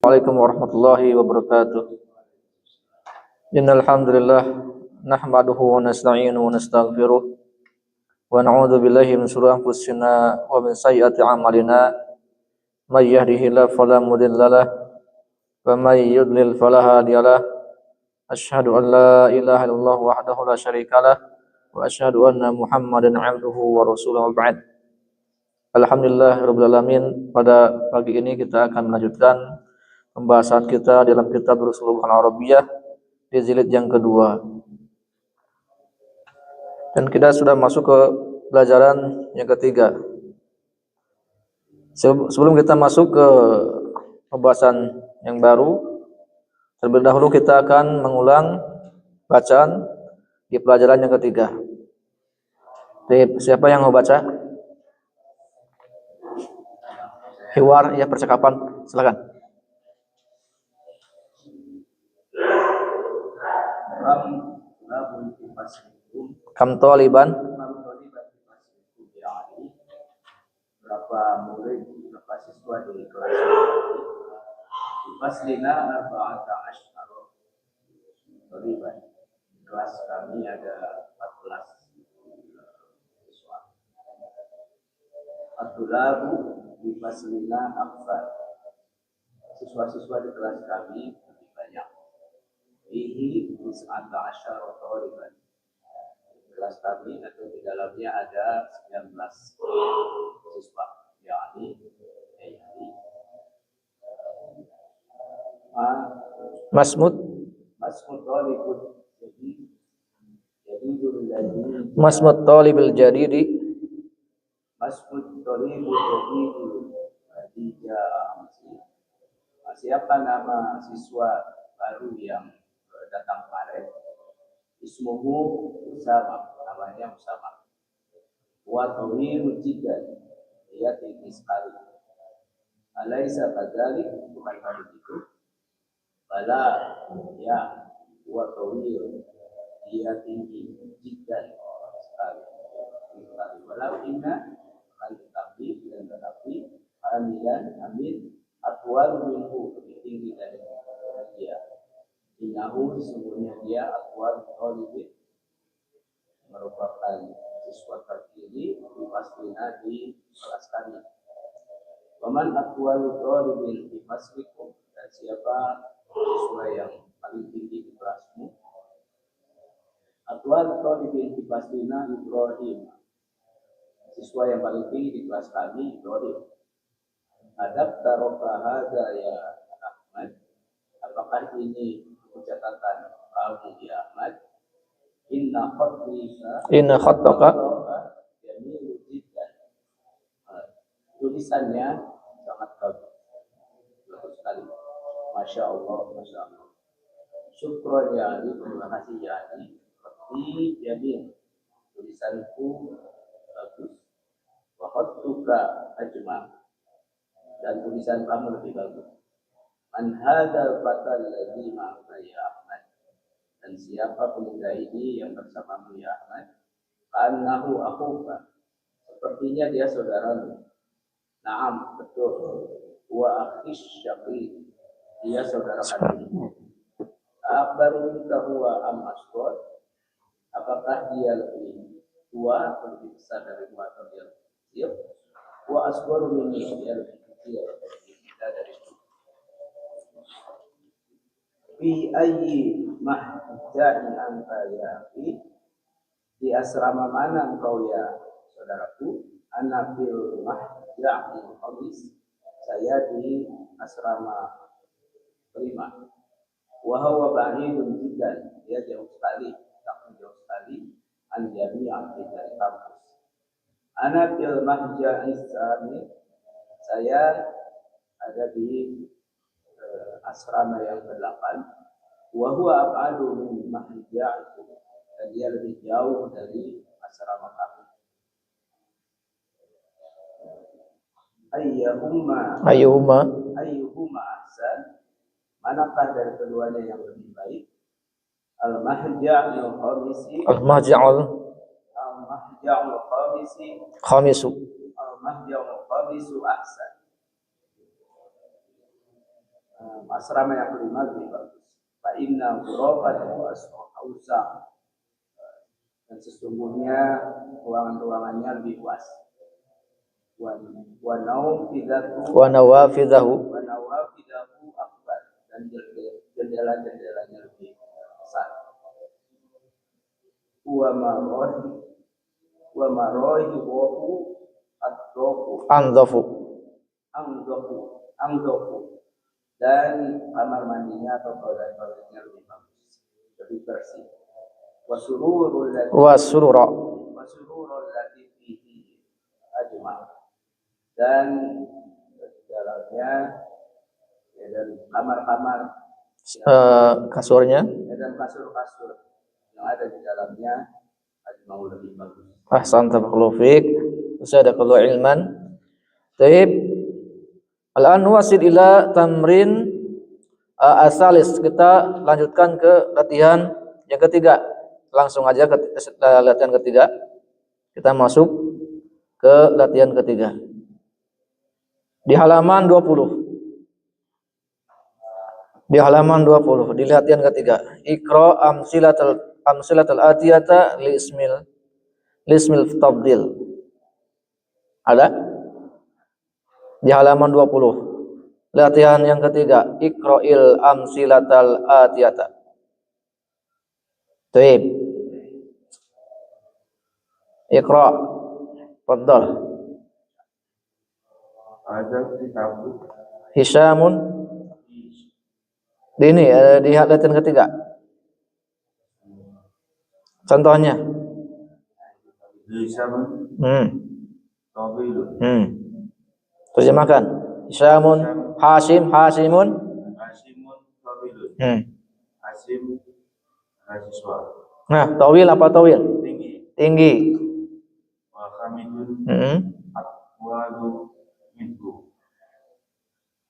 Assalamualaikum warahmatullahi wabarakatuh. Innal hamdalillah nahmaduhu wa nasta'inuhu wa nastaghfiruh wa na'udzu billahi min shururi anfusina wa min sayyiati a'malina may yahdihillahu fala mudhillalah wa may yudlil fala hadiyalah. Asyhadu an la ilaha illallah wahdahu la syarikalah wa asyhadu anna Muhammadan 'abduhu wa rasuluhu ba'd. Alhamdulillahirabbil alamin. Pada pagi ini kita akan melanjutkan pembahasan kita dalam kitab Ushulul Arabiyyah di jilid yang kedua. Dan kita sudah masuk ke pelajaran yang ketiga. Sebelum kita masuk ke pembahasan yang baru, terlebih dahulu kita akan mengulang bacaan di pelajaran yang ketiga. Siapa yang mau baca? Hiwar, ya, percakapan, silakan. Kam taliban? Berapa murid, berapa siswa di kelas ini? Faslina arba'ata asyara taliban. Kelas kami ada 14 siswa. At-tulabu di faslina akfar. Siswa-siswa di kelas kami lebih banyak. Ini tis'ata asyara taliban. Kelas kami atau di dalamnya ada 19 siswa, yakni Masmud talibul jadidi Masmud talibul jadidi siapa nama siswa baru yang datang kemarin? Ismuhu Usama, namanya Usama. Wa tawilun jiddan, dia tinggi sekali. Alaisa kadzalik, bukan begitu? Bala, ya, wa tawilun, dia tinggi jiddan sekali. Walau inna akan tetapi dan tetapi amilan amin atwal minhu, lebih tinggi dari dia. Innahu, sesungguhnya dia atwal talibin, merupakan siswa terpilih di faslina di kelas kami. Waman atwal talibin di faslikum, dan siapa siswa yang paling tinggi di kelasmu? Atwal talibin di faslina Ibrahim, siswa yang paling tinggi di kelas kami Ibrahim. Adab taroka hadza ya Ahmad, apakah ini catatan kamu ya Ahmad? Inna khattaka jamil jiddan, tulisannya sangat bagus sekali. Masya Allah, Masya Allah. Syukron ya Ali, terima kasih ya Ali. Seperti jamil, tulisanku bagus. Wa khattuka ajma, dan tulisan kamu lebih bagus. Man hadzal fatal ladzi ma'aka ya Ahmad, dan siapa pemuda ini yang bersamamu ya Ahmad? Annahu akhuka, sepertinya dia saudaramu. Naam, betul. Wa akhish syaqi, dia saudara kandungmu. Akbaru minka huwa am asghar, apakah dia lebih tua atau lebih besar dari gua atau dia lebih kecil? Wa asgharu minni, dia lebih kecil dari itu. Fi ayyi mahja'in anta ya fi, di asrama mana engkau ya saudaraku? Ana fil mahja'il khamis, saya di asrama kelima. Wa huwa ba'idun jiddan, dia jauh sekali, sangat jauh sekali, an jami'an dari kampus. Ana fil mahja'is tsani, saya ada di asrama yang ke-8. Wa huwa ab'adu min mahja'ikum, dan dia lebih jauh dari asrama kami. Ayyuhuma ahsan, manakah dari keduanya yang lebih baik? Al-mahja'ul khamisi ahsan. asrama yang kelima lebih bagus. Fa inna ghurafatu awsa, dan sesungguhnya ruangan-ruangannya lebih luas. Wa nawafidahu akbar, dan jendela-jendelanya lebih besar. Wa marahibuhu anzafu, dan kamar mandinya atau toiletnya lebih bagus, lebih bersih. Wasururul lati fihi ajma, dan dalamnya dan kamar-kamar kasurnya dan kasur-kasur yang ada di dalamnya ajma lebih bagus. ahsan tabarakallahu fiik. Sadaqallahu ilman. Taib. Al-an wasil ila tamrin asalis. Kita lanjutkan ke latihan yang ketiga. Langsung aja ke latihan ketiga. Kita masuk ke latihan ketiga. Di halaman 20. Di halaman 20 di latihan ketiga. Iqra amsilatul atiyata li ismil tabdil. Ada? Di halaman 20. Latihan yang ketiga, Iqra'il amsilatal atiyata. Taib. Iqra'. Faddal. Ada kitab Hisyamun. Di latihan ketiga. Contohnya. Hisyamun Tawilun. Terjemahkan. Hisyamun, Hasimun. Hasimun Tawilun. Hasim mahasiswa. Nah, tawil apa tawil? Tinggi. Wa Hamidun aqwalu minhu.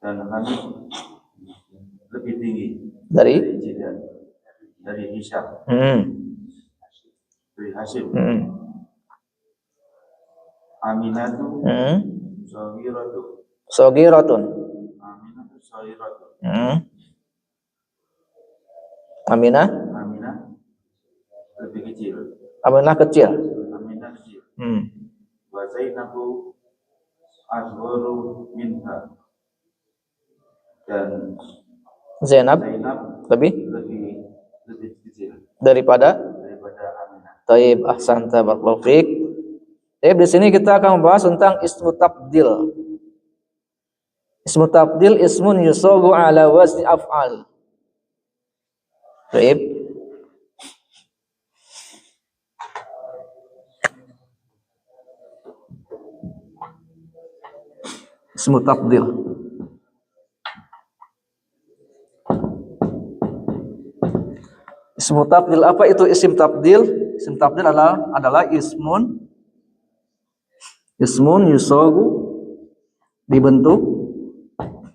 Dan Hamid lebih tinggi Dari Hisyam. Dari Hasim. Aminatu Sogiratun. Aminatu Sogiratun. Aminah lebih kecil. Aminah kecil. Wa Zainabu asgharu minha. Dan Zainab lebih kecil daripada Aminah. Taib, ahsanta barakallahu fiik. Taib, di sini kita akan membahas tentang ismu tabdil. Ismu tabdil ismun yusagu ala wazni af'al. Taib. Ismu tabdil. Ismu tabdil, apa itu isim tabdil? Isim tabdil adalah ismun yusagu, dibentuk,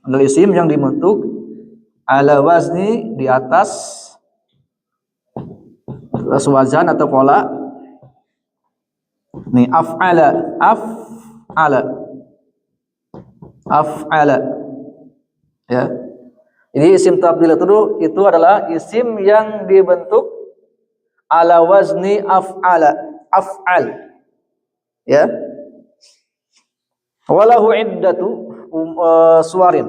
adalah isim yang dibentuk ala wazni, di atas wazan atau pola. Nih, af'ala ya. Jadi isim tabdil itu adalah isim yang dibentuk ala wazni af'al ya. Walahu iddatu suwarin.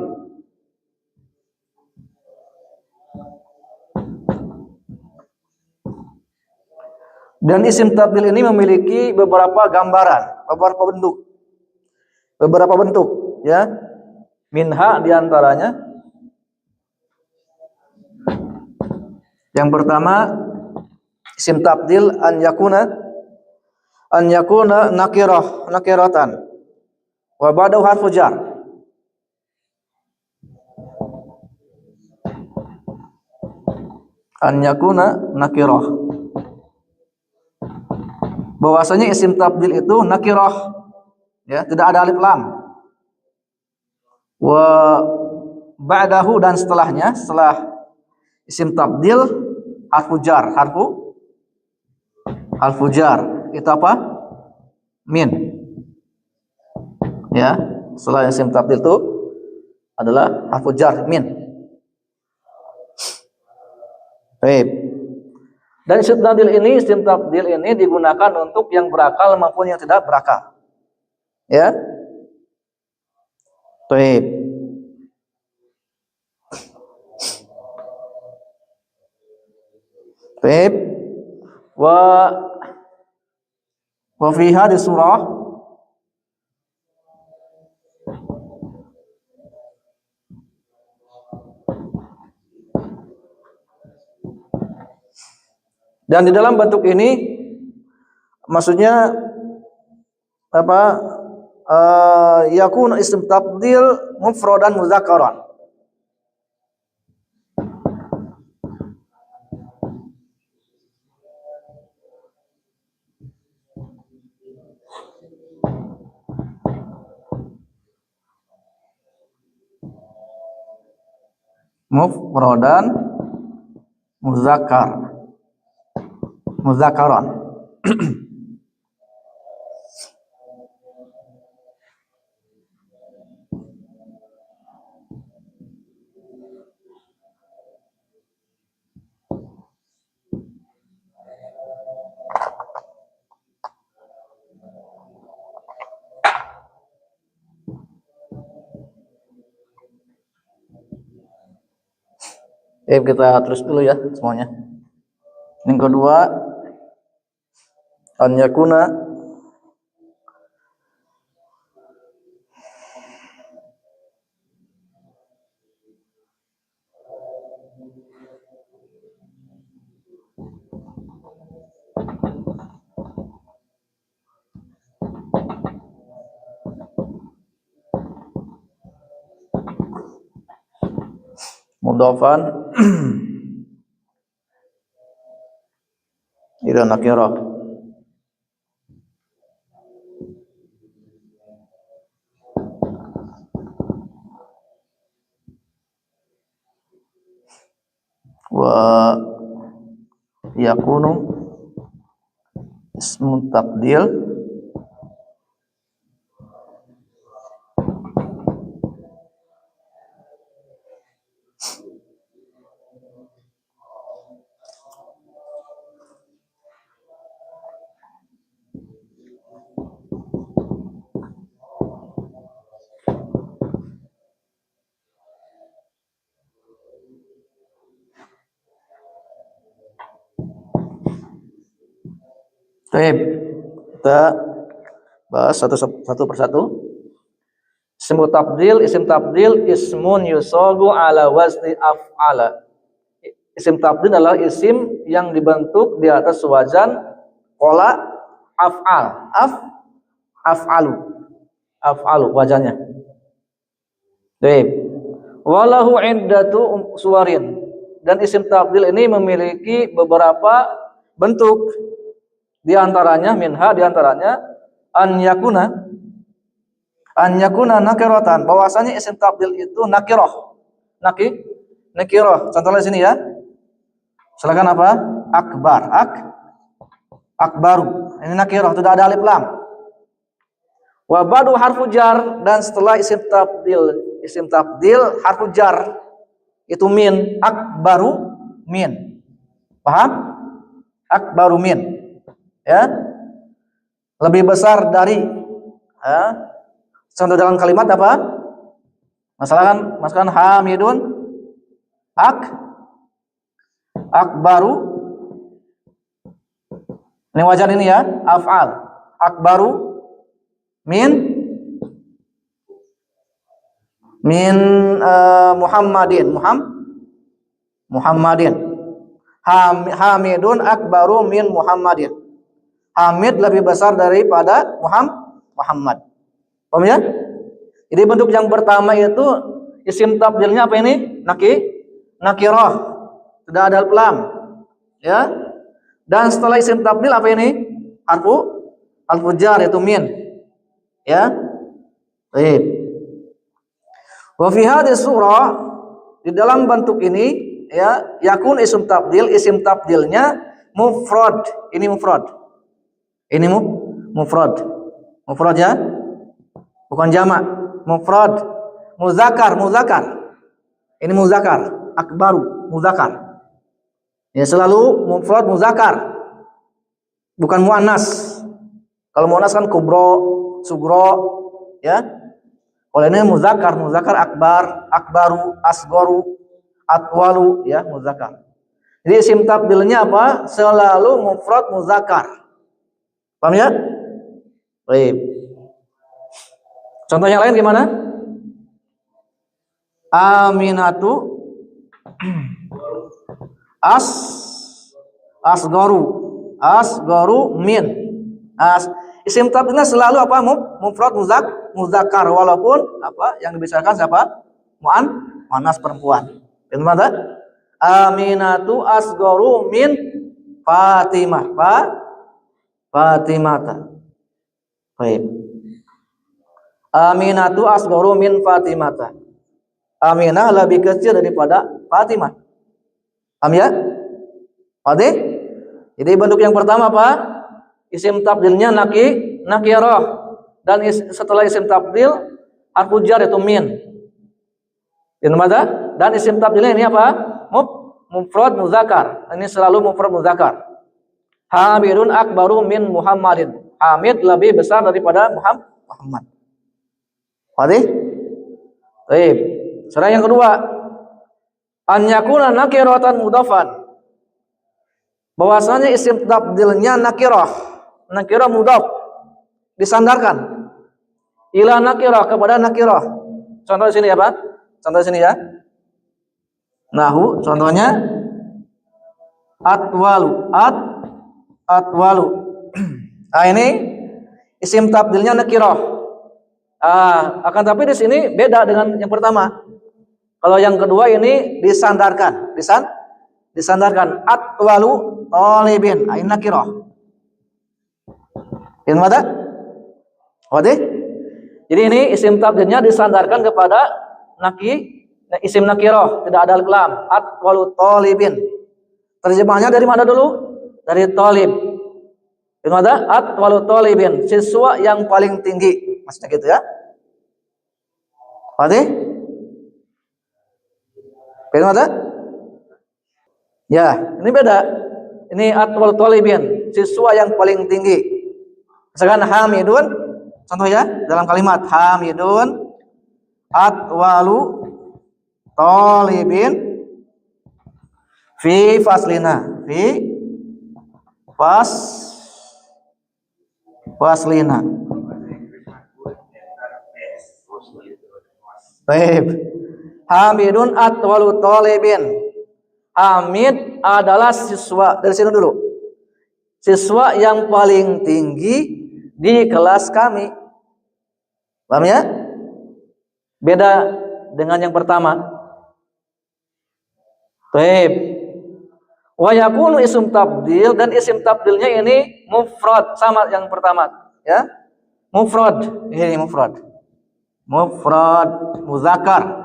Dan isim tabdil ini memiliki beberapa gambaran, beberapa bentuk ya. Minha diantaranya, yang pertama isim tabdil an yakuna nakiratan wa ba'dahu harfu jar. An yakuna nakirah, bahwasanya isim tabdil itu nakirah ya, tidak ada alif lam. Wa ba'dahu, dan setelahnya, setelah isim tabdil harfu jar itu apa? Min ya. Setelah isim tabdil itu adalah harfu jar min Baik. Dan isim tabdil ini digunakan untuk yang berakal maupun yang tidak berakal. Ya. Baik. Baik. Wa fi hadhihi surah dan di dalam bentuk ini maksudnya apa? Yakun isim tabdil mufradan mudzakkaran. Mufradan mudzakkaran. Kita terus dulu ya semuanya. Yang kedua, an yakuna mudhafan ila nakirah. Wa yakunu ismu tabdil Baik, kita bahas satu persatu. Isim tabdil ismun yusagu ala wazni af'ala. Isim tabdil adalah isim yang dibentuk di atas wazan qala af'al. Af'alu wazannya. Baik. Walahu iddatu suwarin. Dan isim tabdil ini memiliki beberapa bentuk. Di antaranya an yakuna nakiratan, bahwasanya isim tabdil itu nakirah. Nakirah. Contohnya di sini ya. Silakan apa? Akbar. Akbaru. Ini nakirah, tidak ada alif lam. Wa ba'du harfu jar, dan setelah isim tabdil harfu jar itu min. Akbaru min. Paham? Akbaru min. Ya, lebih besar dari. Contoh dalam kalimat apa? Masukkan hamidun akbaru. Ini wajan ini ya, af'al. Akbaru min Muhammadin. Hamidun akbaru min Muhammadin. Hamid lebih besar daripada Muhammad. Paham ya? Jadi bentuk yang pertama itu isim tabdilnya apa ini? Nakirah. Tidak ada alif lam. Ya. Dan setelah isim tabdil apa ini? Harfu jar yaitu min. Ya. Baik. Wa fi hadhihi surah, di dalam bentuk ini ya, yakun isim tabdilnya mufrad. Ini mufrad. Ini mufrad ya, bukan jamak. Mufrad, muzakkar. Ini muzakkar, akbaru muzakkar. Ya, selalu mufrad muzakkar, bukan muannas. Kalau muannas kan kubro, sugro, ya. Kalau ini muzakkar, muzakkar akbar, akbaru, asgoru, atwalu, ya, muzakkar. Jadi isim tabdilnya apa? Selalu mufrad muzakkar. Paham ya? Baik. Contoh yang lain gimana? Aminatu asgoru min. Isim tabdilnya selalu apa? Mufrad muzakkar, walaupun apa yang dibicarakan siapa? Muannas perempuan. Gimana? Aminatu asgoru min Fatimah. Fatimata. Baik. Aminatu asgoru min Fatimata. Aminah lebih kecil daripada Fatimah. Paham ya? Oke? Jadi bentuk yang pertama apa? Isim tabdilnya nakirah, dan setelah isim tabdil harfu jar itu min. Dan isim tabdilnya ini apa? Mufrad muzakkar. Ini selalu mufrad muzakkar. Hamidun akbaru min Muhammadin. Hamid lebih besar daripada Muhammad. Oke? Baik. Sekarang yang kedua, an yakuna nakiratan mudhafan. Bahwasanya isim tabdilnya nakirah mudhaf, disandarkan ila nakirah, kepada nakirah. Contoh di sini ya, Pak. Contoh di sini ya. Nahu contohnya atwalu. Nah, ini isim tabdilnya nakirah. Akan tapi di sini beda dengan yang pertama. Kalau yang kedua ini disandarkan, disandarkan atwalu talibin, ini nakirah. Ini ada? Oke? Jadi ini isim tabdilnya disandarkan kepada isim nakirah, tidak ada alif lam. Atwalu talibin. Terjemahnya dari mana dulu? Dari talib. Ini ada? Atwalu talibin, siswa yang paling tinggi. Maksudnya gitu ya. Oke? Ini ada? Ya, ini beda. Ini atwalu talibin, siswa yang paling tinggi. Misalkan hamidun, contoh ya, dalam kalimat hamidun atwalu talibin fi faslina, faslina. Baik. Hamidun atwalu talibin. Hamid adalah siswa, dari sini dulu. Siswa yang paling tinggi di kelas kami. Paham ya? Beda dengan yang pertama. Baik. Wa yakunu isim tabdil, dan isim tabdilnya ini mufrad, sama yang pertama, ya. Mufrad, ini mufrad. Mufrad muzakkar.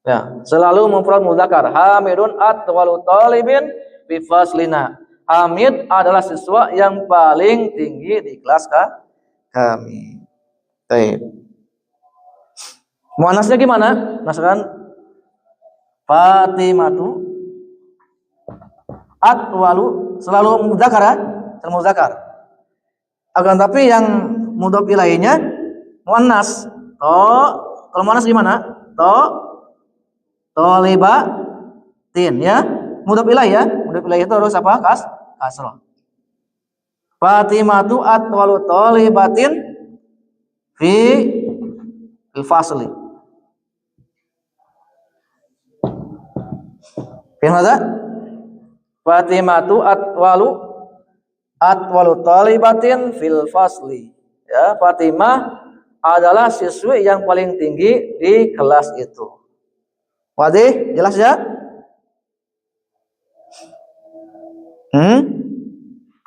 Ya, selalu mufrad muzakkar. Hamidun atwalu talibin fi faslina. Hamid adalah siswa yang paling tinggi di kelas kami. Baik. Muannasnya gimana? Misalkan Fatimatu atwalu, selalu muzakkar ya? Selalu muzakkar. Akan tapi yang mudhaf ilaihinya muannas. Kalau muannas gimana? Tolibatin ya. Mudhaf ilaih ya. Mudhaf ilaih itu harus apa? Kasrah. Fatimatu atwalu tolibatin fi al-fasli. Gimana? Fatimatu atwalu talibatin fil fasli. Ya, Fatimah adalah siswi yang paling tinggi di kelas itu. Wadih, jelas ya?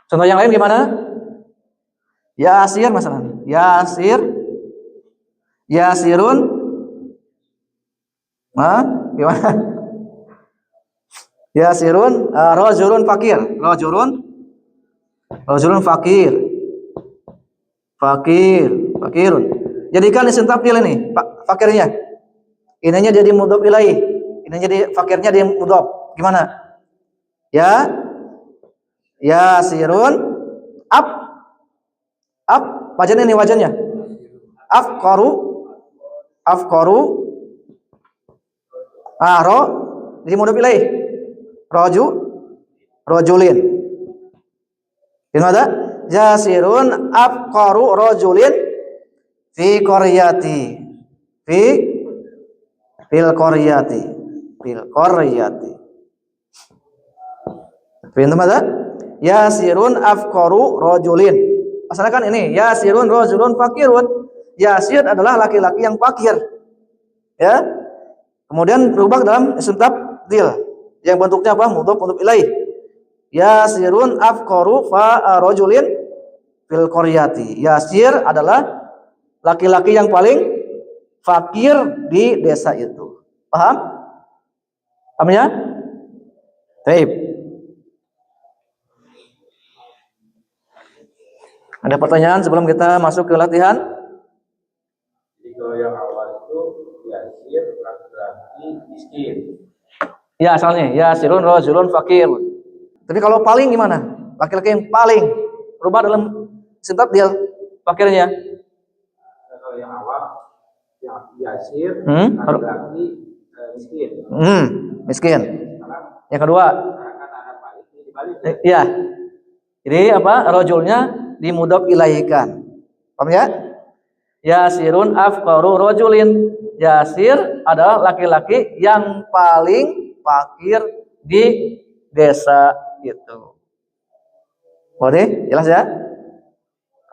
Contoh yang lain gimana? Yasir masalah. Yasirun. Gimana? Yasirun rajulun fakir. Rajulun fakirun. Jadikan isim tabdil ini, fakirnya. Ininya jadi mudhaf ilaih. Ini jadi fakirnya di mudhof. Gimana? Ya yasirun ab wajan ini wajannya. Afqaru ro jadi mudhof ilaih. Rajulin. Gimana? Yasirun afqaru rajulin fi qaryati. Fil qaryati. Pintu mana? Yasirun afqaru rajulin. Asalnya kan ini, yasirun rajulun fakirun. Yasir adalah laki-laki yang fakir. Ya. Kemudian berubah dalam isim tabdil. Yang bentuknya apa? Mudhof ilaih. Yasirun afqaru fa rajulin fil qaryati. Yasir adalah laki-laki yang paling fakir di desa itu. Paham? Paham ya? Baik. Ada pertanyaan sebelum kita masuk ke latihan? Jadi kalau yang awal itu yasir laki-laki miskin. Ya asalnya yasirun rajulun fakir. Tapi kalau paling gimana? Laki-laki yang paling berubah dalam isim tabdil fakirnya. Kalau yang awal yasir laki-laki miskin. Miskin. Yang kedua, Kan ada balik dibalik. iya. Jadi apa? Rajulnya dimudhof ilaihkan. Paham ya? Yasirun afqaru rajulin. Yasir adalah laki-laki yang paling fakir di desa itu. Boleh? Jelas ya?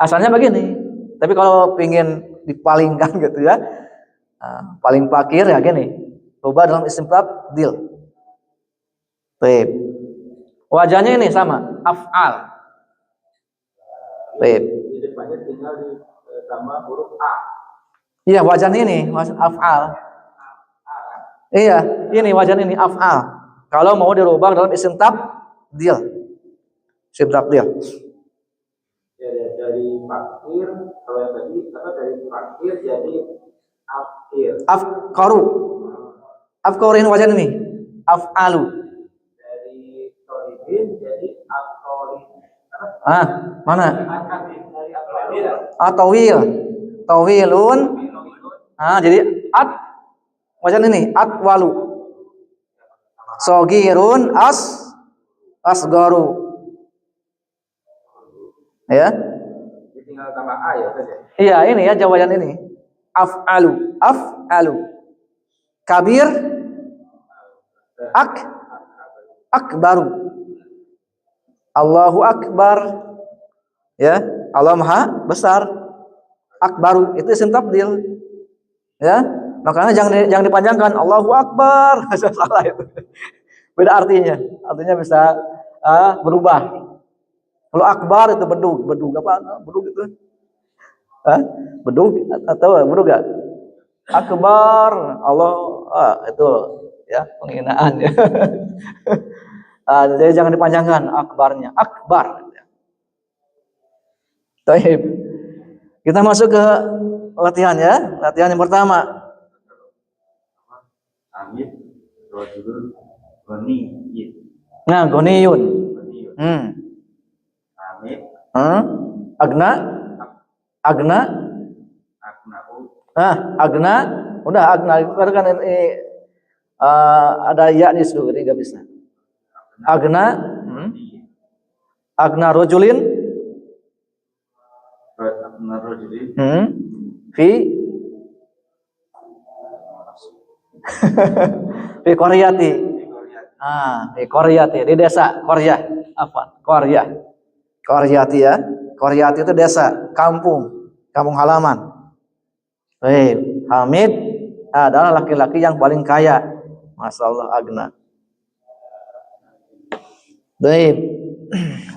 Asalnya begini. Tapi kalau pingin dipalingkan gitu ya, paling fakir ya gini. Coba dalam isim tabdil. Baik. Wajahnya ini sama, af'al. Baik. Di depannya tinggal ditambah huruf A. Iya, wajan ini, wajan af'al. Iya, ini wajan ini af'al. Kalau mau dirubah dalam isim tabdil. Isim tabdil. Ya, dari fakir, kalau yang tadi apa dari fakir jadi afkir. Afqaru ini wajan ini. Af'alu. Dari toribin jadi afkorin. Mana? Dari afkorin. Tawil. Tawilun. Jadi wajan ini atwalu. Sogirun asgaru. Ya. Jadi tinggal tambah A ya saja. Iya, ini ya jawaban ini. Af'alu. Kabir akbaru. Allahu akbar. Ya, Allah Maha besar. Akbaru itu isim tabdil. Ya, makanya jangan dipanjangkan Allahu akbar. Salah itu. Beda artinya. Artinya bisa berubah. Kalau akbar itu bedug apa? Bedug itu. Bedug atau bedug enggak? Akbar Allah itu ya penghinaan ya. Jadi jangan dipanjangkan akbarnya, akbar. Baik. Kita masuk ke latihan ya. Latihan yang pertama. Hamid rajulun ghaniyyin. Nah, ghaniyun. Hamid Agna. Agna. Udah agna itu kan ini ada ya di situ, jadi nggak bisa. Agna. Agna rajulin. Fi qaryati. Fi qaryati di desa, qaryah. Apa? Qaryati ya. Qaryati itu desa, kampung halaman. Baik, Hamid adalah laki-laki yang paling kaya. Masyaallah agna. Baik.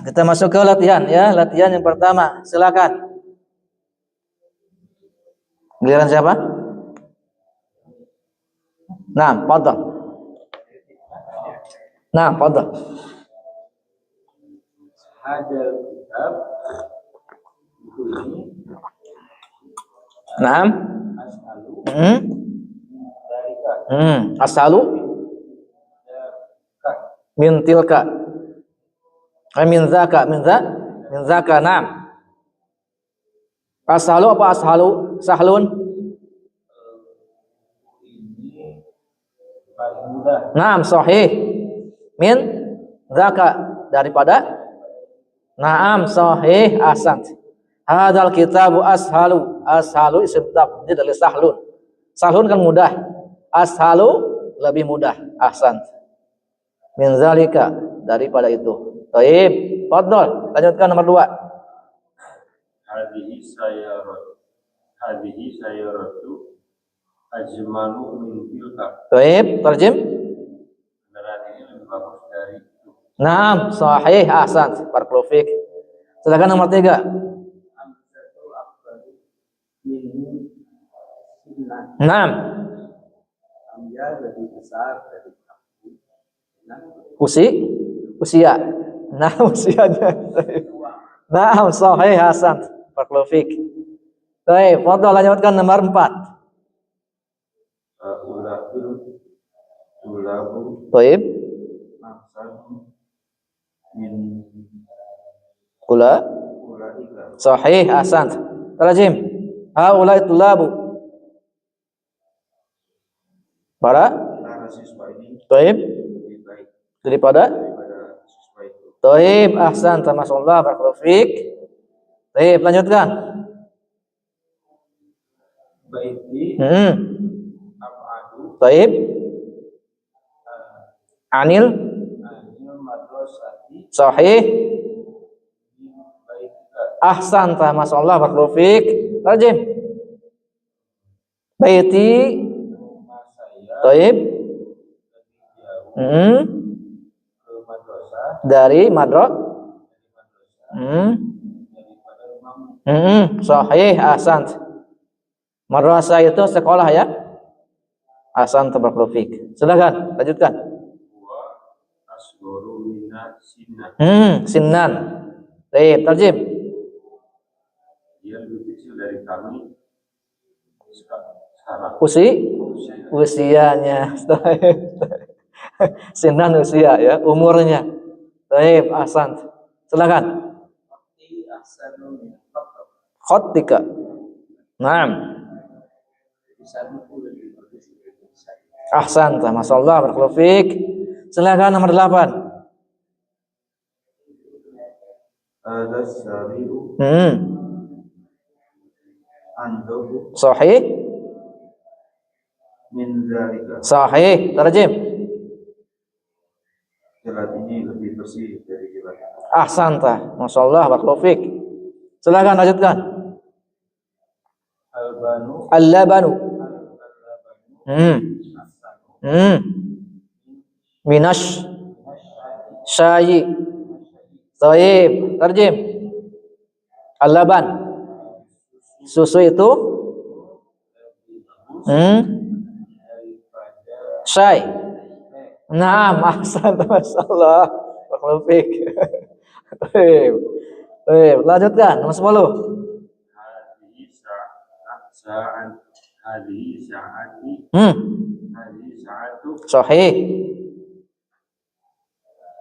Kita masuk ke latihan ya. Latihan yang pertama, silakan. Giliran siapa? Nah, fadhal. Hadal kitab buku ini. Naam. As'alu. Asalu. Min tilka. Min zaka. Naam. Ashalu apa ashalu? Sahlun. Ini paling mudah. Naam, sahih. Min zaka, daripada. Naam, sahih, ahsant. Hadzal kitabu ashalu. Ashalu isim tabdil dari sahlun. Sahlun kan mudah. Ashalu lebih mudah. Ahsant. Min zalika, daripada itu. Baik, fadhol. Lanjutkan nomor 2. Hadhihi sayyaratu ajmalu min tilka. Baik, terjem. Kendaraan ini lebih bagus dari itu. Naam, sahih, ahsant. Barakallahu fiik. Silakan nomor 3. Amsatu akbaru minhu sinnan. Naam, Amya lebih besar dari aku. usia. Nah, usianya. Naam, sahih, ahsant. Barakallahu fiik. Baik, fadhol, lanjutkan nomor 4. Ulahil tulabu Baik. ahsanu min Ula. ulaika. Sahih, ahsant. Terjem. Haulai tulabu. Para Siswa ini Taib lebih baik daripada siswa itu. Taib, ahsan, tamasullah, barakallahu fiik. Taib, lanjutkan. Baiti abadu Taib. Anil. anil madrasati Sahih, min baitika. ahsan, tamasullah, barakallahu fiik. Terjem. Baiti. Rumah saya Taib. lebih jauh ke madrasah Dari madro. daripada rumahmu. Sahih, ahsan. Madrasah itu sekolah ya. Ahsan, barakallahu fiik. Silakan, lanjutkan. Wa asgoru mina sinna. Sinnan. Baik, terjem. Dia lebih kecil dari kami sekarang. Usianya. Sinnan, usia ya, umurnya. Baik, ahsan. Silakan. Waqti ahsanu min khatab. Khatika. Naam. Tulisanku lebih bagus dari tulisan. Ahsan, masyaallah, barakallahu fiik. Silakan nomor 8. Ada syari'u andahu Sahih. min zalika. Sahih, terjem. Jelat ini lebih bersih dari jelat. Ahsan, masyaallah, barakallahu fiik. Silakan lanjutkan. Albanu Al-labanu. Minash syayi. Taib, terjem. Al-laban. Susu itu syai. Naam, ahsan, masyaallah. Barakallahu fiik. Baik. Baik, lanjutkan nomor 10. Hadhihi sa'ati sa'atu Sahih.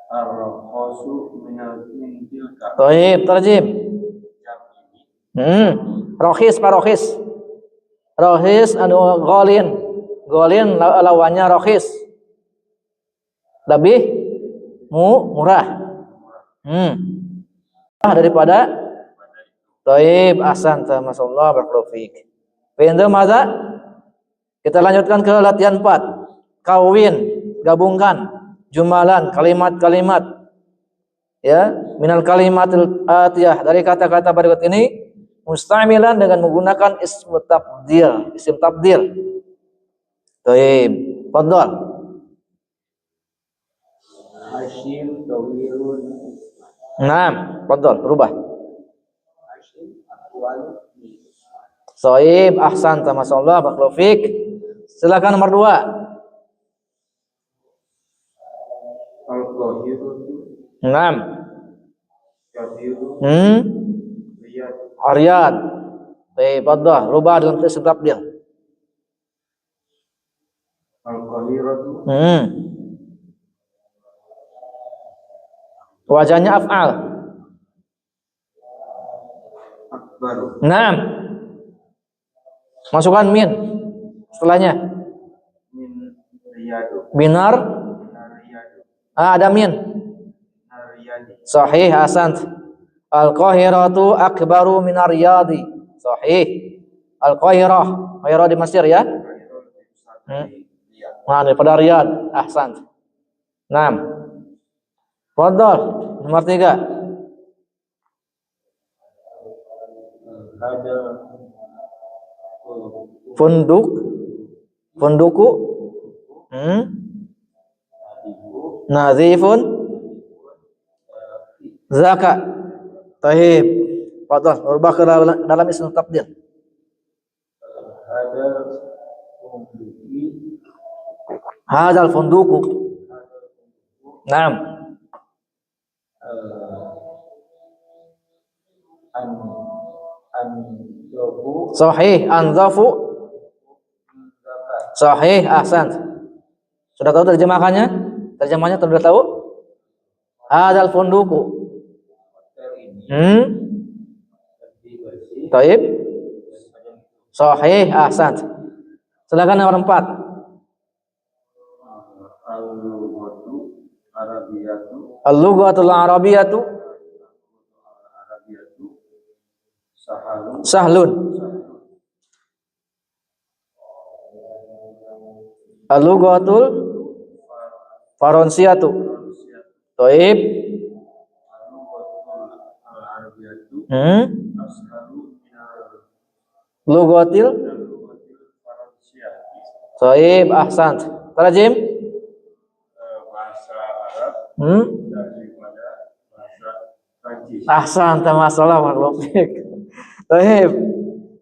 ar-rakhasu min tilka. Taib, terjem. Rohis, Pak Rohis. Rohis anu golin. Golin lawannya rohis. Lebih murah. Daripada Taib, ahsan, masyaallah, barakallahu fiik. Pintu maza? Kita lanjutkan ke latihan 4. Kawin, gabungkan jumalan, kalimat-kalimat. Ya, minal kalimatil atiyah, dari kata-kata berikut ini musta'milan dengan menggunakan isim tabdil. Taib, fadhal. Hashim tawilun. Naam, fadhal, rubah. Hashim atwalu min Usman. Taib, ahsan, masyaallah, barakallahu fiik. Silakan nomor 2. Al-qahiru Naam. kabiru riyad. Aryad. Taib, fadhal, rubah dalam isim tabdil. Al-qahiratu Wazannya af'al. Akbaru. Naam. Masukkan min setelahnya. Min riyadu. Binar. Nariyadu. Ada min. Nariyadi. Sahih, ahsant. Al-Qahiratu akbaru minar Riyadi. Sahih. Al-Qahirah. Qahirah di Mesir ya. Nah, daripada Riyadh. Ahsant. Naam. Fadhal. Nomor 3. Ada Funduk. Funduku. Nazifun. Zakat. Tahib. Fadhal. Ubah ke dalam isim tafdil. ada funduki. Hadzal funduku. Naam. Anzafu. Sahih. Anzafu. Sahih. Ahsan. Sudah tahu terjemahannya? Terjemahannya sudah tahu? Hadzal funduku. Taib. Sahih. Ahsan. Silakan nomor 4. Al-Lughatu Arabiyatu. Al-lughatul arabiyatu Arabiyatu. Sahalun. sahlun. Al-lughatul faransiyatu. Taib. Al-Arabiyatu. Ashalu minal Lughatil. Faransiyati. Taib. Ahsan. Tarjim. Bahasa Arab daripada bahasa Prancis. Ahsan, masalah makhluk. Taib.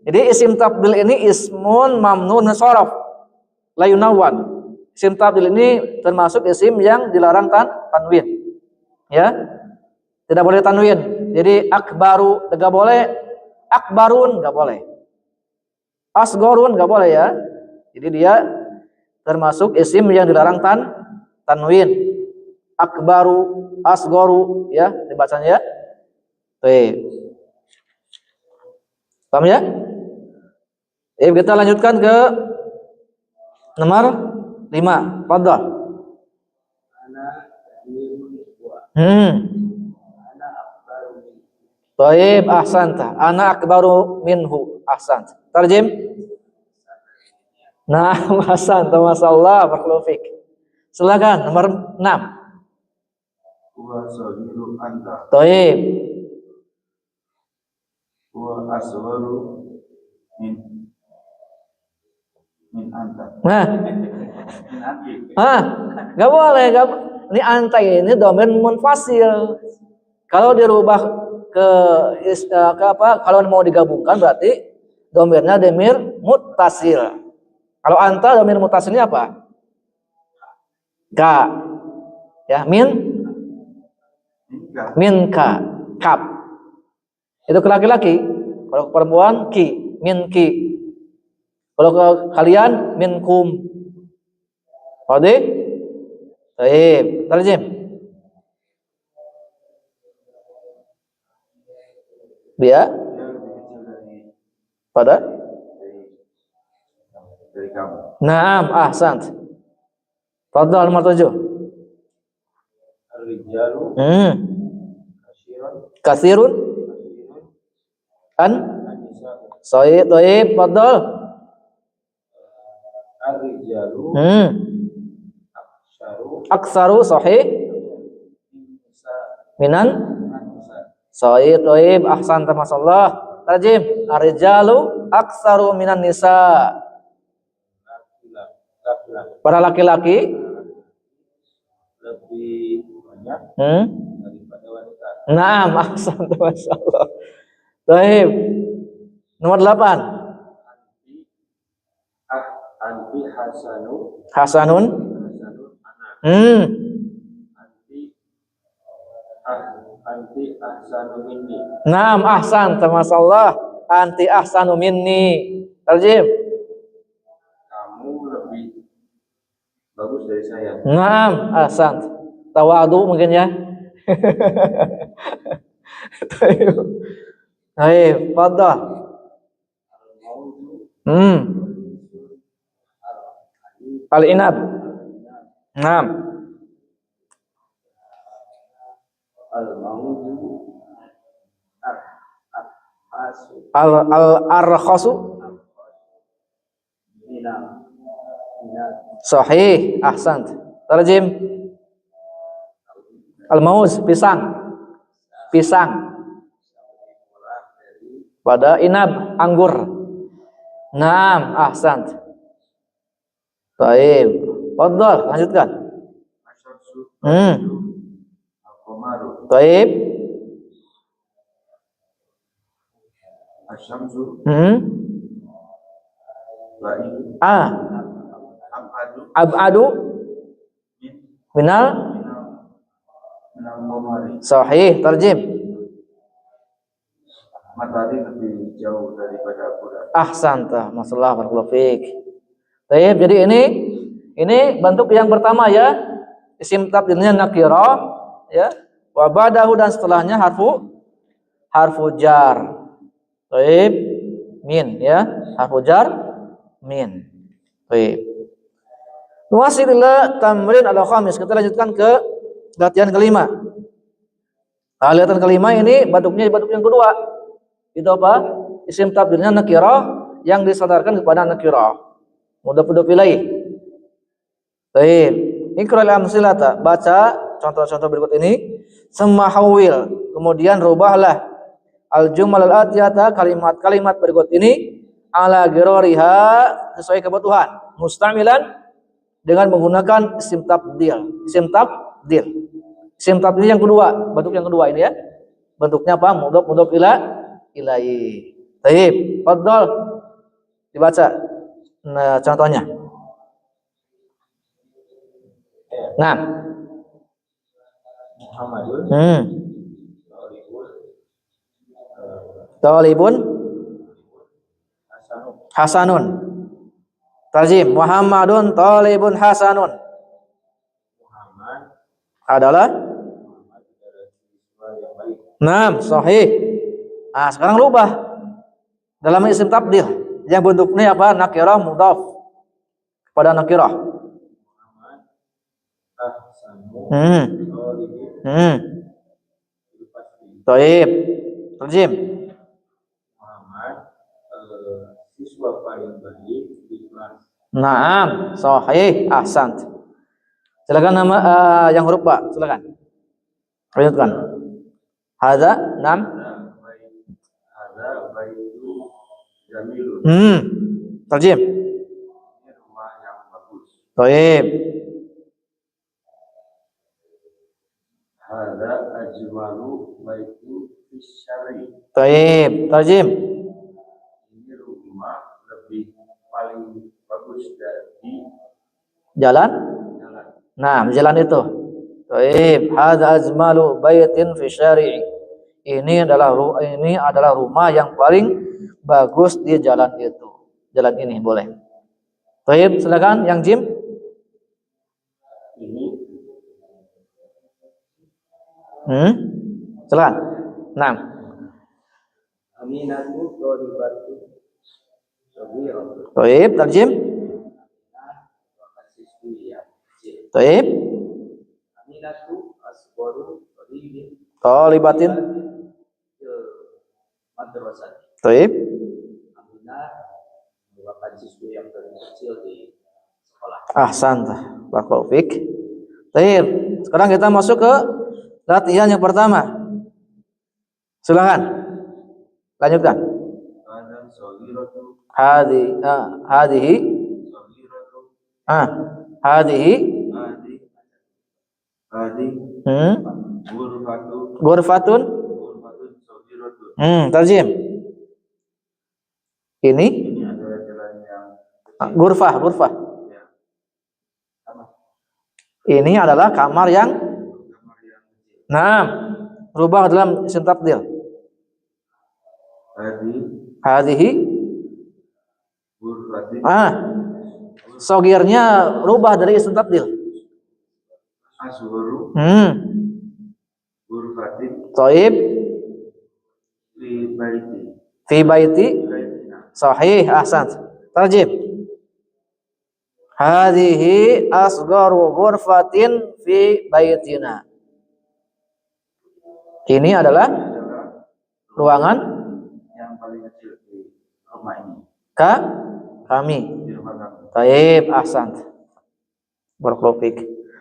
Jadi isim tafdil ini ismun mamnun sharaf la yunawwan. Isim tafdil ini termasuk isim yang dilarang tanwin. Ya. Tidak boleh tanwin. Jadi akbaru enggak boleh, akbarun enggak boleh. Asgorun enggak boleh ya. Jadi dia termasuk isim yang dilarang tanwin. Akbaru, asgoru ya dibacanya ya. Baik. Paham ya? Kita lanjutkan ke nomor 5. Fadhal. Baik, ahsanta. Ana akbaru minhu. Ahsant. Tarjim. Nah, ahsanta, masyaallah, barakallahu fik. Silakan nomor 6. Wa sahiru anta. Baik. Wa aswaru min anta. Nah, Min anti. nggak boleh, ini anta ini dhamir munfasil. Kalau dirubah ke apa? Kalau mau digabungkan berarti dhamirnya dhamir muttasil. Kalau anta dhamir muttasilnya apa? Ka. Ya, minka, kap. Itu ke laki-laki. Kalau ke perempuan ki, minki. Kalau ke kalian minkum. Paham? Baik, tarjim. Dia pada dari kamu. Naam, ahsant. Fadhal nomor 7. Ar-rijalu Katsirun an Sahih, Taib, Fadhal. Ar-rijalu Aksaru, sahih. Minan Sahih, Taib, ahsan, masyaallah. Tarjim. Ar-rijalu aksaru minan nisa. Para laki-laki lebih banyak daripada wanita. Naam, ahsan, masyaallah. Taib. Nomor 8. Anti hasanun Hasanun. anak. Anti ahsanu minni. Naam, ahsan, masyaallah. Anti ahsanu minni. Tarjim. Kamu lebih bagus dari saya. Naam, ahsan. Tawadu mungkin ya. Baik, fadhal. Hmm. Al-inab. Naam. Al-maudu asu Al-arkhasu. minal Sahih, ahsant. Tarjim. Al-mauz, pisang. Pisang. Pada inab, anggur. Naam, ahsant. Baik. Fadhal, lanjutkan. Asyamsu, Hmm. al-qamaru. Baik. Asyamsu, Hmm. ba'idu, Ah, abadu, abadu min, minal. minal qamari. Sahih, tarjim. Matahari lebih jauh daripada bulan. Ahsanta, masalah barakallahu fiik. Baik, jadi ini bentuk yang pertama ya. Isim tabdilnya nakirah ya. Wa ba'dahu dan setelahnya harfu jar. Baik, min ya. Harfu jar min. Baik. Nuwasilillah tamrin al-khamis. Kita lanjutkan ke latihan kelima. Nah, latihan kelima ini bentuknya bentuk yang kedua. Itu apa? Isim tabdilnya nakirah yang disadarkan kepada nakirah. Mudhaf ilaih. Baik. Iqra'il amsilata. Baca contoh-contoh berikut ini. Semahawil. Kemudian rubahlah al-jumal al-atiyata, kalimat-kalimat berikut ini ala giroriha, sesuai kebutuhan. Mustamilan dengan menggunakan isim tabdil. Isim tabdil. Isim tabdil yang kedua, bentuk yang kedua ini ya. Bentuknya apa? Mudhaf ilaih. Baik, fadhal dibaca. Nah, contohnya. Nah. Muhammadun, Talibun Hasanun, Hasanun. Tarjim. Muhammadun talibun Hasanun. Muhammad Adalah. adalah siswa yang baik. Naam, sahih. Nah, sekarang rubah dalam isim tabdil yang bentuknya apa? Nakirah mudhaf kepada nakirah. Muhammad ahsanu, Hmm. talibin, Hmm. pasti. Taib. Tarjim. Muhammad siswa paling baik di kelas. Naam, sahih, ahsant. Silakan nama yang huruf Pak, silakan. Lanjutkan. Hadza, nam. Ada baitu jamilun. Tarjim. Ini rumah yang bagus. Taib. Ada ajmalu baitu fisyari. Taib. Tarjim. Ini rumah lebih paling bagus dari Jalan. jalan. Nah, jalan itu. Taib. Hadza ajmalu baitin fi syari'i. Ini adalah rumah yang paling bagus di jalan itu. Jalan ini boleh. Taib, silakan yang Jim. Ini Silakan. Nah. aminatu thalibatu sabiratu Taib, tarjim. siswi yang kecil. Taib. Aminatu asbaru talibin Talibatin. madrasah. Taib. Aminah merupakan siswi yang paling kecil di sekolah. Ahsan. Barakallahu fiik. Taib. Sekarang kita masuk ke latihan yang pertama. Silakan. Lanjutkan. ada sogiratu, Hadhihi sogiratu, hadhihi adi, gurfatu, ghurfatun. gurfatun sogiratu. Tarjim. Ini Ini adalah jalan yang ghurfah. ya, sama Ini adalah kamar yang. kamar yang kecil. Nah, rubah dalam isim tabdil. Adi, Hadhihi. gurfatin, Sogirnya rubah dari isim tabdil. aswaru, Ghurfatin Taib. fi baiti. Fi baiti. Baitina. Sahih, ahsan. Tarjim. Hadhihi asgharu ghurfatin fi baitina. Ini adalah Adalah ruangan yang paling kecil di rumah ini. kami. Di rumah kami. Taib, ahsan. Barakallahu fiik.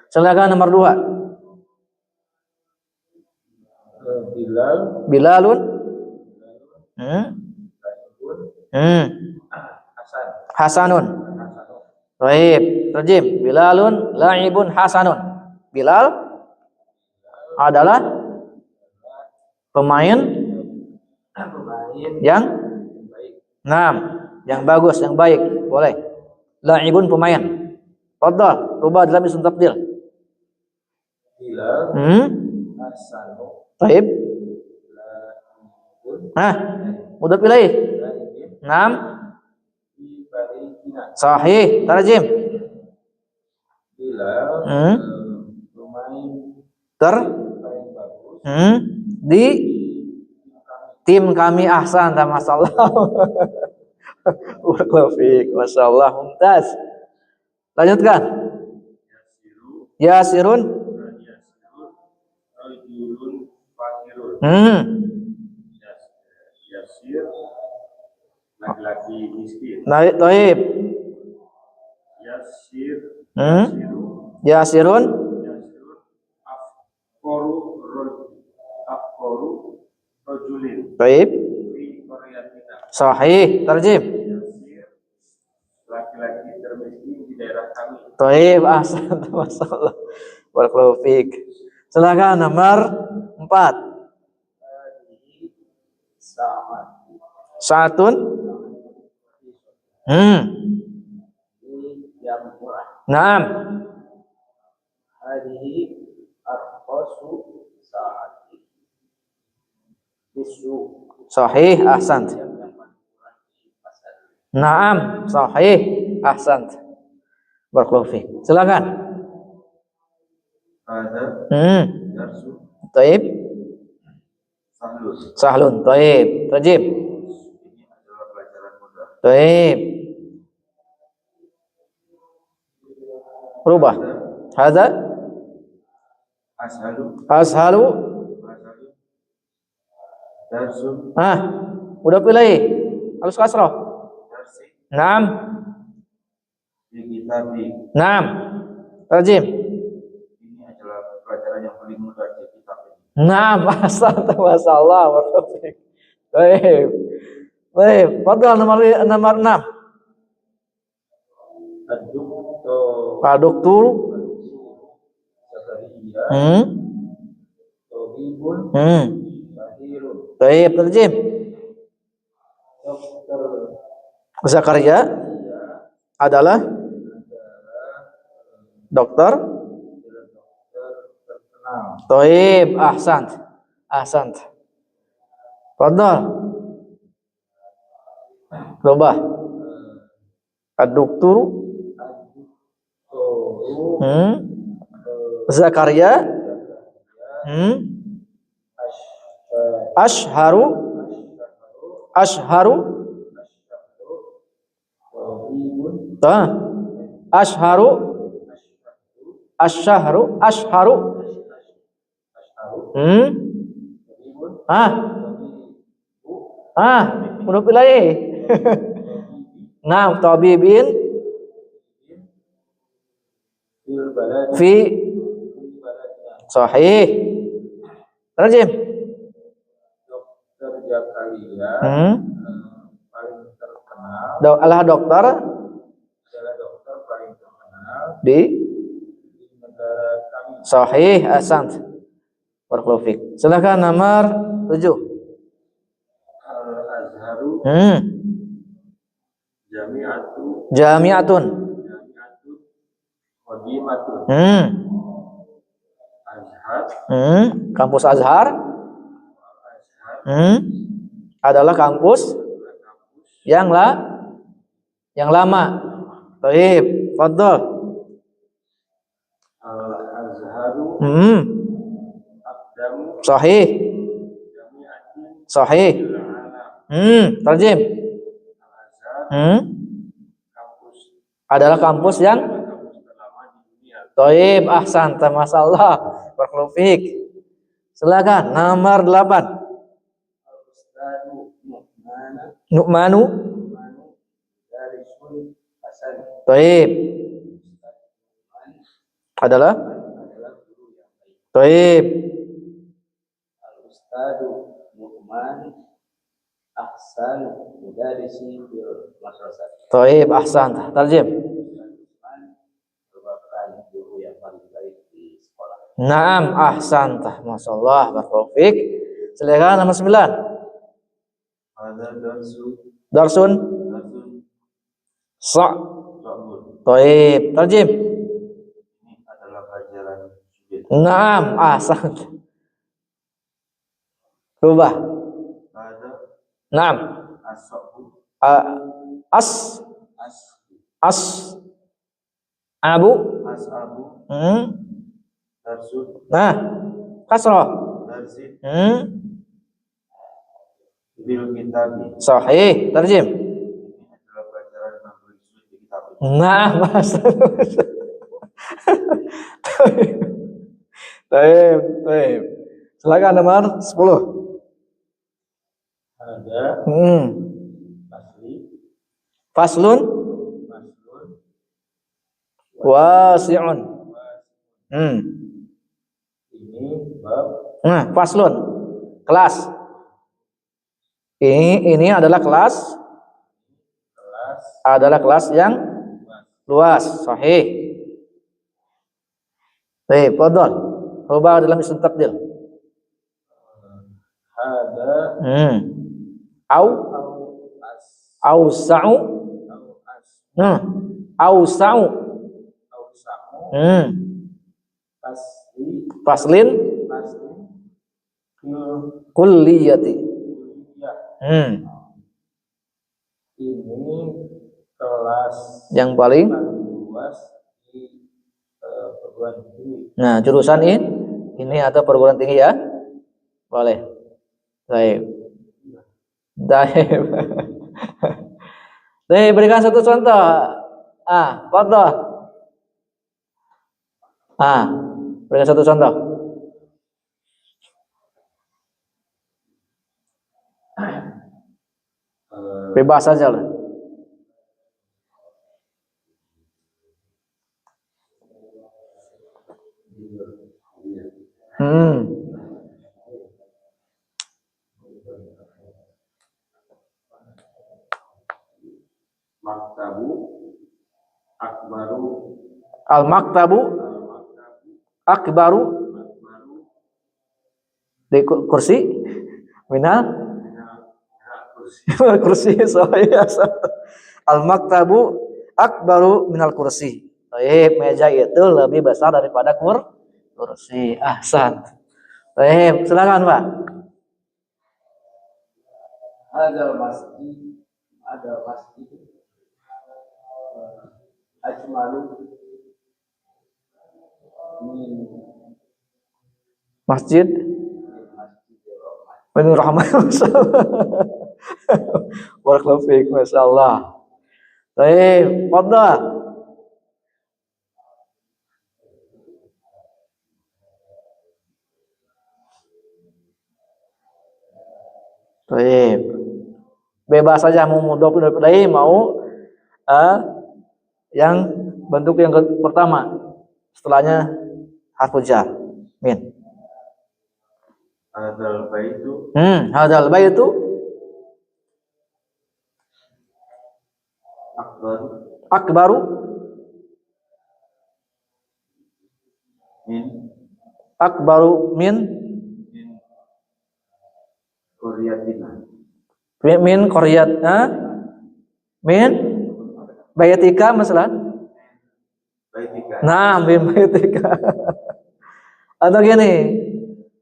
Silakan nomor 2. Bilal, Bilalun. Hmm. Hmm. Hasan, Hasanun. Hasanul. Taib. Tarjim. Bilalun la'ibun hasanun. Bilal adalah pemain Pemain yang baik. yang bagus, yang baik. Boleh. La'ibun pemain. Fadhal, rubah dalam isim tafdil. Bilal, Hmm. Hasanul, Taib. Laibun, Nah, mudhaf ilaih. Laibin, Naam. fi baitina. Sahih. Tarjim. Bilal, Hmm. pemain Ter paling bagus di tim kami, ahsan, masyaallah. Barakallahu fiik. Masyaallah, mumtaz. Lanjutkan. Yasiru Yasirun. Yasiru rajulun fakirun. Yasir laki-laki miskin. Naik taib. Yasir Hmm. Yasiru Yasirun. Yasirun afkoru rojulin Taib. fi qaryatina. Sahih. Tarjim. Yasir laki-laki termiskin di daerah kami. Taib, ahsan. Masyaallah. Barakallahu fiik. Silakan nomor 4. Hadihi Sa'ad. Sa'atun. Ini yang murah. Naam. Hadihi arqasu Sa'ad. Isu Sahih, ahsan. yang paling murah di pasar. Naam, sahih, ahsan. Barakallahu fiik. Silakan. Ada darsu Taib. sahlus. Sahlun. Taib. Tarjim. Ini adalah pelajaran mudah. Taib. Rubah. Hadza Ashalu ashalu. ashalu darsun Udah pilih. Halus kasrah. darsi Naam. di kitabi. Naam. Tarjim. Ini adalah pelajaran yang paling mudah di kitab ini. Naam, ahsan, masyaallah. Barakallahu fiik. Baik. Baik, fadhal nomor 6. Pak Dokter. Zakaria, Tobibun, Bahirun, Baik, tarjim. Dokter Zakaria adalah dokter. terkenal. Taib, ahsan. Ahsan. Fadhal. Rubah. Ad-dokter. Toru, Zakaria. Ashharu. Ashharu. Tobibun, Ashharu. Ashharu. Ashharu. Tobibun, Udah pilih. Nah, tabibin Fil balad, fi Fil baladnya. sahih. Tarjim. Dokter Zakaria paling terkenal Adalah dokter adalah dokter paling terkenal di di negara kami. sahih, ahsan. Barakallahu fiik. Silakan nomor 7. Al-Azharu jami'atu Jami'atun. qadimatun. Azhar Kampus Azhar adalah kampus yang lama. Baik, fadhal. Al-Azharu aqdamu Sahih. jami'atin Sahih. fil alam. Tarjim. Al-Azhar kampus Adalah kampus yang kampus terlama di dunia. Toib, ahsan, masalah. Barakallahu fiik. Silakan nomor 8. Al-Ustadu Nu'mana Nu'manu. Darisul Hasan. Toib. Adalah Adalah guru yang baik. Toib. Al-Ustadu Nu'man Ahsanu Mudarisi fil madrasah. Toib, ahsan. Tarjim. Nu'man merupakan guru yang paling baik di sekolah. Naam, ahsan. Masyaallah, barakallahu fiik. Silakan nomor 9. Ada darsun Darsun. Sa. Sa'bun. Toib. Tarjim. Ini adalah pelajaran sulit. Naam, ahsan. Rubah. Ada Naam. as-sa'bu As. as As. Abu. as-abu darsun Nah, kasroh. darsin bil kitabi. Sahih. Tarjim. Ini adalah pelajaran yang paling sulit di kitab ini. Nah, mas. Taib, taib. Silakan nomor 10. Ada asli Faslun maslun wasi'un. ini bab Nah, faslun. Kelas. Ini adalah kelas yang luas. Sahih. Baik, fadhal. Rubah dalam isim taqdir. ada Au as ausa'u. as Ausa'u. ausamu asli Faslin asli fil kulliyati. kuliah. Ini kelas Yang paling. luas di perguruan tinggi. Nah, jurusan ini atau perguruan tinggi ya? Boleh. Baik. Baik. Baik, berikan satu contoh. Fadhal. Berikan satu contoh. Bebas saja lah. Maktabu akbaru Al-maktabu akbaru di kursi minal kursi. Al-maktabu akbaru minal kursi. Meja itu lebih besar daripada kursi. Ahsan. Silakan Pak. Ada masjid ajmalu min Masjid Binur Rahman. Barakallahu fiik, masyaallah. Baik, fadhal. Baik. Bebas saja mau mudhof ilaih mau yang bentuk yang pertama. Setelahnya harfu jar. Min. Hadzal baitu Hadzal baitu akbaru min Koryatina. min qaryat min baitika masalah. Baitika. Nah, min baitika. Atau gini,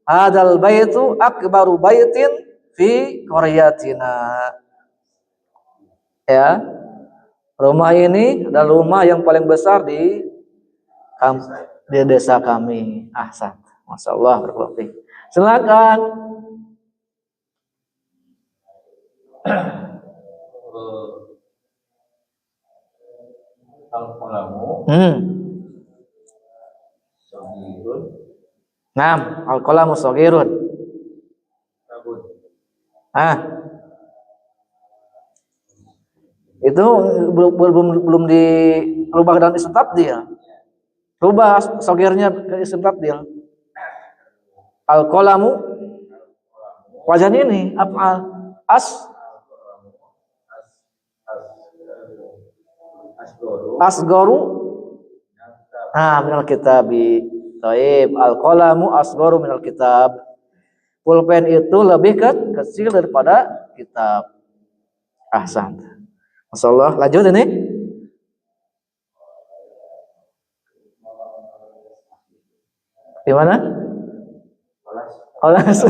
hadzal baitu akbaru baitin fi qaryatina. Ya. Rumah ini adalah rumah yang paling besar di desa kami. Ahsan. Masyaallah, barakallahu fiik. Silakan. Al-qalamu saghirun Naam, al-qalamu shaghirun. kabun. Itu belum dirubah dalam isim tabdil. Rubah shaghirnya ke isim tabdil. Al-qalamu wajan ini af'al asgoru minal kitabi. Taib, al-qalamu asgoru minal kitab. Pulpen itu lebih kecil daripada kitab. Ahsan. Masyaallah, lanjut ini. Gimana? Olas.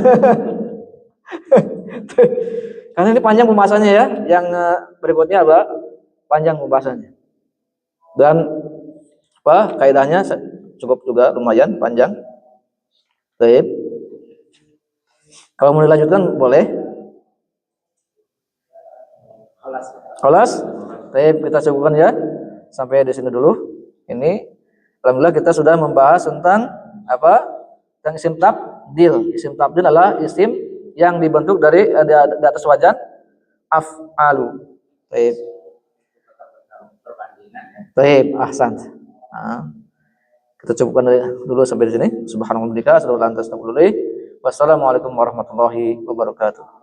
Karena ini panjang pembahasannya ya. Yang berikutnya apa? Panjang pembahasannya. Dan kaidahnya cukup juga lumayan panjang. Baik. Kalau mau dilanjutkan boleh. Kelas. Baik, kita cukupkan ya. Sampai di sini dulu. Ini alhamdulillah kita sudah membahas tentang apa? Tentang isim tabdil. Isim tabdil adalah isim yang dibentuk dari di atas wajan af'alu. Baik. Baik, ahsan. Kita cukupkan dulu sampai di sini. Subhanallah, wassalamualaikum warahmatullahi wabarakatuh.